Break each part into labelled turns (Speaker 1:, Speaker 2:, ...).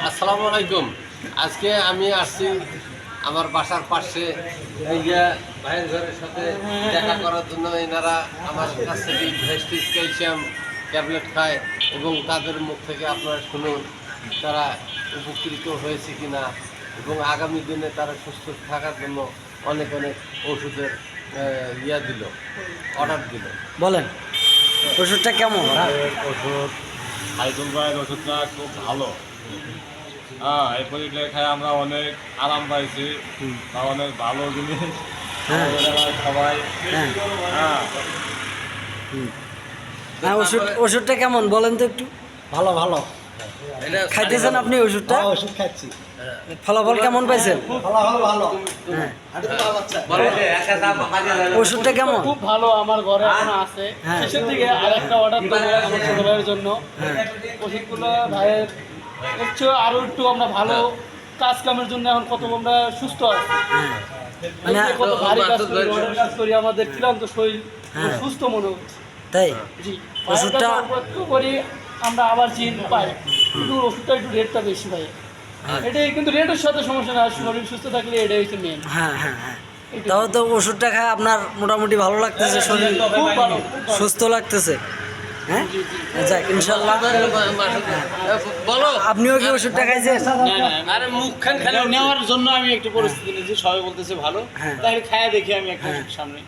Speaker 1: আসসালামু আলাইকুম। আজকে আমি আসছি আমার বাসার পাশে এই যে ভাইয়ের ঘরের সাথে দেখা করার জন্য। এনারা আমার কাছ থেকে ভেস্টিজ ক্যালসিয়াম ট্যাবলেট খায় এবং তাদের মুখ থেকে আপনারা শুনুন তারা উপকৃত হয়েছে কিনা এবং আগামী দিনে তারা সুস্থ থাকার জন্য অনেক অনেক ওষুধের দিল, অর্ডার দিল।
Speaker 2: বলেন ওষুধটা কেমন?
Speaker 3: ওষুধ সাইদুল ভাইয়ের ওষুধটা খুব ভালো। হ্যাঁ, এই পরিচয় খায় আমরা অনেক আরাম পাইছি বা অনেক ভালো জিনিস সবাই। হ্যাঁ,
Speaker 2: হ্যাঁ, ওষুধটা কেমন বলেন তো একটু।
Speaker 4: ভালো ভালো
Speaker 2: খাইতেছেন আপনি ওষুধটা?
Speaker 4: ওষুধ খাচ্ছি।
Speaker 2: ফলাফল কেমন পাইছেন?
Speaker 4: ভালো ভালো ভালো।
Speaker 2: হ্যাঁ,
Speaker 1: বলো।
Speaker 2: ওষুধটা কেমন?
Speaker 5: খুব ভালো। আমার ঘরে এখনো আছে।
Speaker 2: হ্যাঁ।
Speaker 5: শেষের দিকে আরেকটা অর্ডার দেবো আমার ছোট ভাইয়ের জন্য। ওষুধগুলো ভাইয়ের হচ্ছে আরো একটু আমরা ভালো কাজ কামের জন্য এখন কত আমরা সুস্থ আছি।
Speaker 2: মানে
Speaker 5: কত ভারী কাজ করি, রোডের কাজ করি, আমাদের ক্লান্ত শরীর
Speaker 2: হ্যাঁ।
Speaker 5: সুস্থ মনে হচ্ছে।
Speaker 2: তাই
Speaker 5: জি,
Speaker 2: ওষুধটা-
Speaker 5: একটু করি আমরা আবার জিন পাই, কিন্তু ওষুধটা একটু রেটটা বেশি ভাই। এটাই কিন্তু রেটের সাথে সমস্যা না, শরীর সুস্থ থাকলে এটাই হচ্ছে মেন।
Speaker 2: হ্যাঁ হ্যাঁ হ্যাঁ, তাও তো ওষুধটা খায় আপনার মোটামুটি ভালো লাগতেছে, শরীর
Speaker 5: খুব ভালো।
Speaker 2: সুস্থ লাগতেছে। হ্যাঁ, যাক ইনশাল্লাহ।
Speaker 1: বলো।
Speaker 2: আপনিও কি ওষুধটা খাইছেন?
Speaker 1: আরে মুখখান খালি
Speaker 5: নেওয়ার জন্য আমি একটু পরিস্থিতি নিয়েছি, সবাই বলতেছে ভালো,
Speaker 2: হ্যাঁ।
Speaker 5: তাহলে খায়া দেখি আমি একটা সামনে।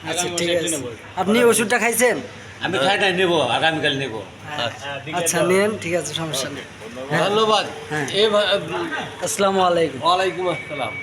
Speaker 2: আচ্ছা
Speaker 5: আগামী
Speaker 2: ঠিক
Speaker 5: বছর
Speaker 2: আছে।
Speaker 5: একটু নেবো।
Speaker 2: আপনি ওষুধটা খাইছেন?
Speaker 6: আমি খাইটা নেবো, আগামীকাল নেবো।
Speaker 2: আচ্ছা নেন, ঠিক আছে, সমস্যা নেই।
Speaker 1: ধন্যবাদ।
Speaker 2: হ্যাঁ।
Speaker 1: এই
Speaker 2: আসসালামু আলাইকুম।
Speaker 1: ওয়ালাইকুম আসসালাম।